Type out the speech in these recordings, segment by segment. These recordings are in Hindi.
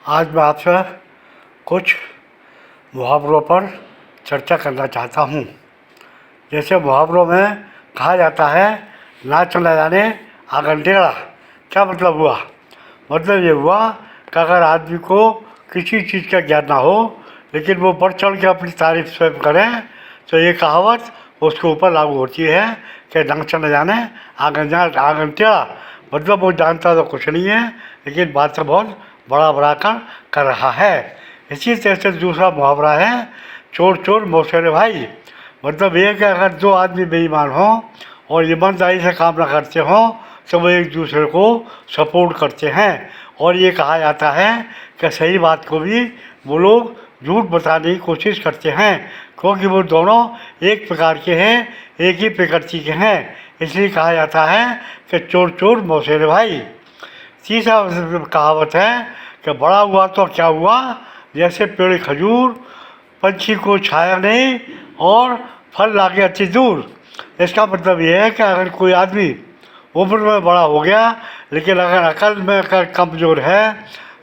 आज मैं आपसे कुछ मुहावरों पर चर्चा करना चाहता हूँ। जैसे मुहावरों में कहा जाता है, नाच न जाने आंगन टेढ़ा। क्या मतलब हुआ? मतलब ये हुआ कि अगर आदमी को किसी चीज़ का ज्ञान ना हो लेकिन वो बढ़ चढ़ के अपनी तारीफ स्वयं करें तो ये कहावत उसके ऊपर लागू होती है कि नाच न जाने आंगन टेढ़ा। मतलब वो जानता तो कुछ नहीं है लेकिन बात तो बहुत बड़ा बड़ा कर रहा है। इसी तरह से दूसरा मुहावरा है, चोर चोर मौसेरे भाई। मतलब ये कि अगर दो आदमी बेईमान हों और ईमानदारी से काम ना करते हों तो वो एक दूसरे को सपोर्ट करते हैं। और ये कहा जाता है कि सही बात को भी वो लोग झूठ बताने की कोशिश करते हैं, क्योंकि वो दोनों एक प्रकार के हैं, एक ही प्रकृति के हैं। इसलिए कहा जाता है कि चोर चोर मौसेरे भाई। तीसरा कहावत है कि बड़ा हुआ तो क्या हुआ, जैसे पेड़ खजूर, पंछी को छाया नहीं और फल लागे अति दूर। इसका मतलब ये है कि अगर कोई आदमी उम्र में बड़ा हो गया लेकिन अगर अकल में अगर कमज़ोर है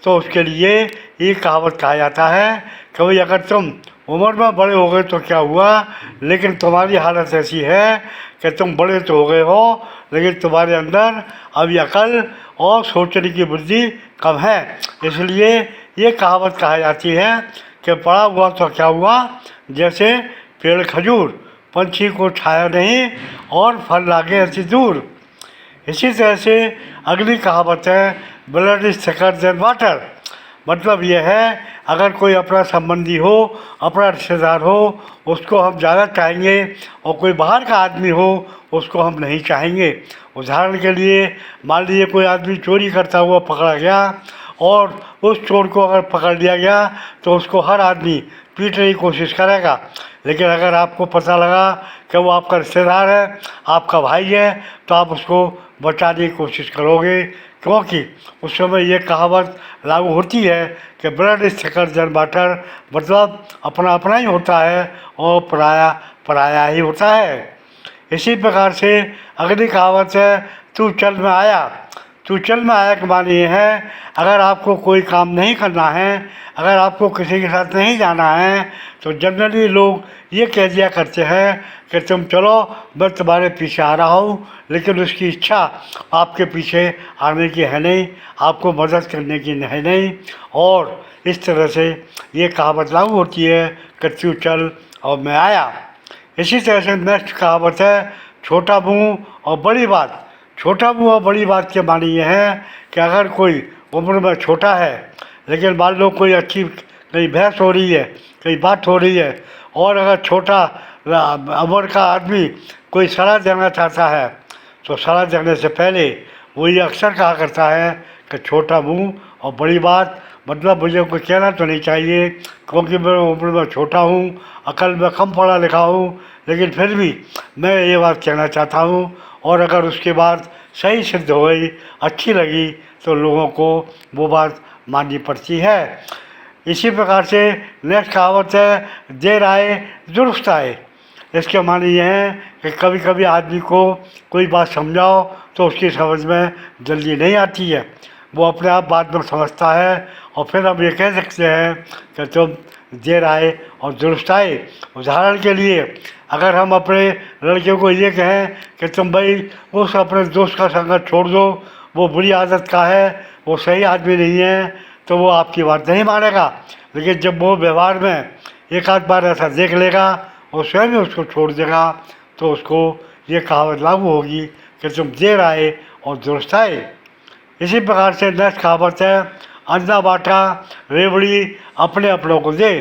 तो उसके लिए ये कहावत कहा जाता है कि भाई अगर तुम उम्र में बड़े हो गए तो क्या हुआ, लेकिन तुम्हारी हालत ऐसी है कि तुम बड़े तो हो गए हो लेकिन तुम्हारे अंदर अभी अकल और सोचने की बुद्धि कम है। इसलिए ये कहावत कहा जाती है कि बड़ा हुआ तो क्या हुआ, जैसे पेड़ खजूर, पंछी को छाया नहीं और फल लागे अति दूर। इसी तरह से अगली कहावत है, blood is thicker than water. मतलब यह है अगर कोई अपना संबंधी हो, अपना रिश्तेदार हो, उसको हम ज़्यादा चाहेंगे और कोई बाहर का आदमी हो उसको हम नहीं चाहेंगे। उदाहरण के लिए मान लीजिए कोई आदमी चोरी करता हुआ पकड़ा गया और उस चोर को अगर पकड़ लिया गया तो उसको हर आदमी पीटने की कोशिश करेगा। लेकिन अगर आपको पता लगा कि वो आपका रिश्तेदार है, आपका भाई है, तो आप उसको बचाने की कोशिश करोगे, क्योंकि उस समय ये कहावत लागू होती है कि blood is thicker than water. मतलब अपना अपना ही होता है और पराया पराया ही होता है। इसी प्रकार से अगली कहावत है, तू चल मैं आया। तू चल में आया के माने ये है, अगर आपको कोई काम नहीं करना है, अगर आपको किसी के साथ नहीं जाना है तो जनरली लोग ये कह दिया करते हैं कि तुम चलो मैं तुम्हारे पीछे आ रहा हूँ, लेकिन उसकी इच्छा आपके पीछे आने की है नहीं, आपको मदद करने की है नहीं। और इस तरह से ये कहावत लागू होती है कि तू चल और मैं आया। इसी तरह से नेक्स्ट कहावत है, छोटा मुँह और बड़ी बात। छोटा मुँह और बड़ी बात के मानी ये है कि अगर कोई उम्र में छोटा है लेकिन मान लो कोई अच्छी कहीं बहस हो रही है, कहीं बात हो रही है, और अगर छोटा उम्र का आदमी कोई सलाह देना चाहता है तो सलाह देने से पहले वो ये अक्सर कहा करता है कि छोटा मुँह और बड़ी बात। मतलब मुझे कोई कहना तो नहीं चाहिए क्योंकि मैं उम्र में छोटा हूँ, अकल में कम पढ़ा लिखा हूँ, लेकिन फिर भी मैं ये बात कहना चाहता हूँ। और अगर उसके बाद सही सिद्ध हो गई, अच्छी लगी, तो लोगों को वो बात माननी पड़ती है। इसी प्रकार से नेक्स्ट कहावत है, देर आए दुरुस्त आए। इसके माने ये है कि कभी कभी आदमी को कोई बात समझाओ तो उसकी समझ में जल्दी नहीं आती है, वो अपने आप बाद में समझता है और फिर हम ये कह सकते हैं कि तुम देर आए और दुरुस्त आए। उदाहरण के लिए अगर हम अपने लड़के को ये कहें कि तुम भाई उस अपने दोस्त का संगत छोड़ दो, वो बुरी आदत का है, वो सही आदमी नहीं है, तो वो आपकी बात नहीं मानेगा। लेकिन जब वो व्यवहार में एक आध बार ऐसा देख लेगा और स्वयं ही उसको छोड़ देगा तो उसको ये कहावत लागू होगी कि तुम देर आए और दुरुस्त आए। इसी प्रकार से नेक्स्ट कहावत है, अन्ना बाटा रेवड़ी अपने अपनों को दे।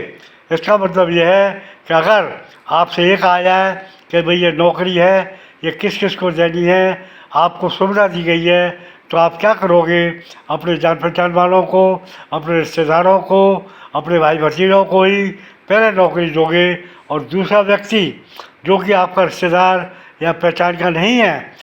इसका मतलब यह है कि अगर आपसे ये कहा जाए कि भाई ये नौकरी है, ये किस किस को देनी है, आपको सुविधा दी गई है, तो आप क्या करोगे? अपने जान पहचान वालों को, अपने रिश्तेदारों को, अपने भाई भतीजों को ही पहले नौकरी दोगे और दूसरा व्यक्ति जो कि आपका रिश्तेदार या पहचान का नहीं है